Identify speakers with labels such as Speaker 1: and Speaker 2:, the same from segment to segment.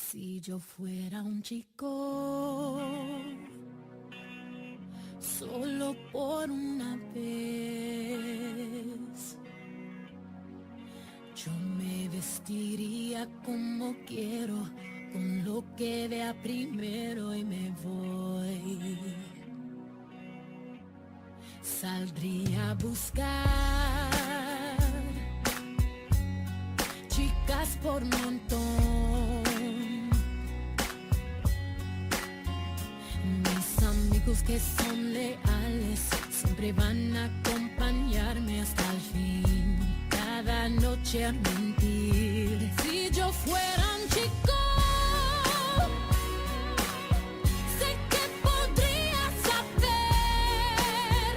Speaker 1: Si yo fuera un chico, solo por una vez, yo me vestiría como quiero, con lo que vea primero y me voy. Saldría a buscar chicas por montón. Mis amigos que son leales siempre van a acompañarme hasta el fin. Cada noche a mentir. Si yo fuera un chico, sé que podría saber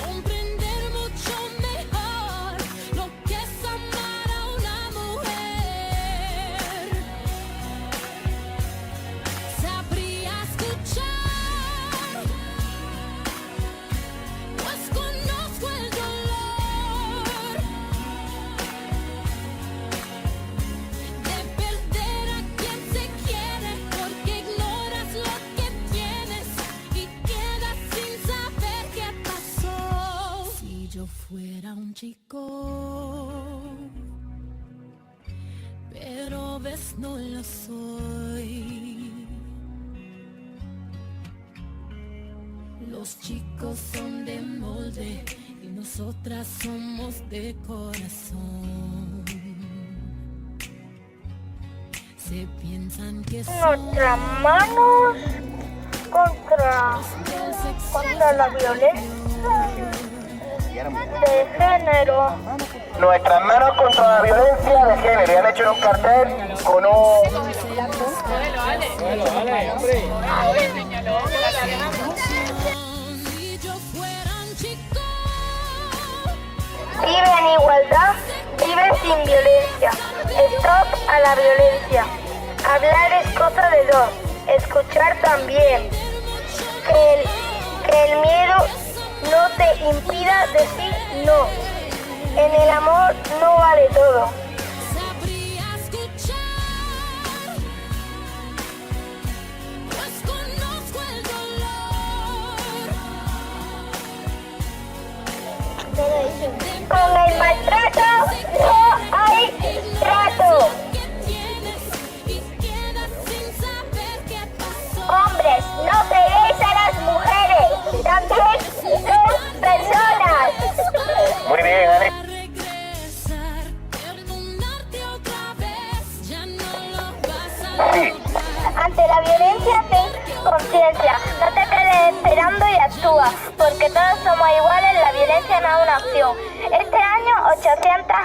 Speaker 1: comprender mucho mejor lo que es amar a una mujer. Sabría escuchar, pues conozco el dolor de perder a quien se quiere, porque ignoras lo que tienes y quedas sin saber qué pasó. Si yo fuera un chico, pero ves no lo soy. Los chicos son de molde y nosotras somos de corazón. Se piensan que son
Speaker 2: Nuestras manos contra la violencia de género.
Speaker 3: Nuestras manos contra la violencia de género. Y han hecho un cartel con un...
Speaker 1: Si yo fuera un chico,
Speaker 2: Vive en igualdad, vive sin violencia. Stop a la violencia. Hablar es cosa de dos, escuchar también. Que el miedo no te impida decir no. En el amor no vale todo.
Speaker 1: sabría escuchar, pues conozco el dolor
Speaker 2: Con el maltrato no hay trato.
Speaker 1: que tienes y quedas sin saber qué pasó.
Speaker 2: Hombres, no peguéis a las mujeres, también son personas.
Speaker 3: Muy bien, Ale.
Speaker 1: A regresar, perdonarte otra vez, ya no lo vas a
Speaker 3: Sí.
Speaker 2: Ante la violencia, ten conciencia, no te quedes esperando y actúa, porque todos somos iguales, la violencia no es una opción. Este año 800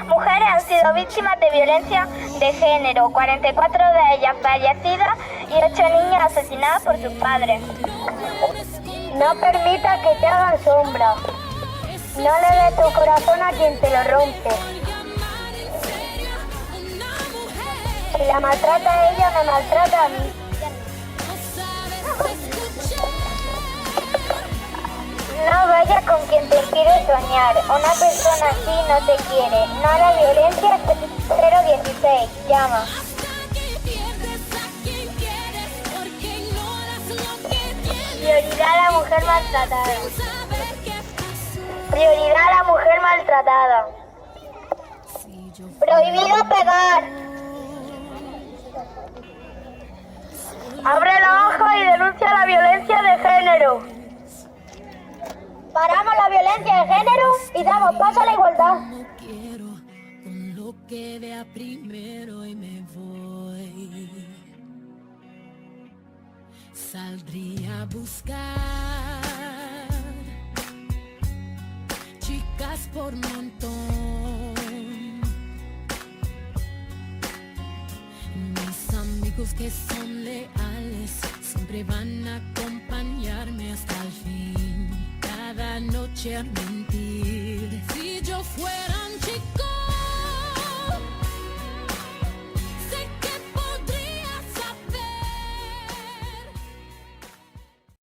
Speaker 2: mujeres han sido víctimas de violencia de género, 44 de ellas fallecidas y 8 niños asesinados por sus padres. No permita que te hagan sombra, no le des tu corazón a quien te lo rompe. Si la maltrata a ella, me maltrata a mí. No vayas con quien te impide soñar. Una persona así no te quiere. No a la violencia. 016. Llama. Prioridad a la mujer maltratada. Prioridad a la mujer maltratada. Prohibido pegar. Abre los ojos y denuncia la violencia de género. Paramos la violencia de género y damos paso a la igualdad.
Speaker 1: No quiero, con lo que vea primero y me voy. Saldría a buscar chicas por montón. Mis amigos que son leales siempre van a acompañarme hasta el fin. Cada noche a mentir. Si yo fuera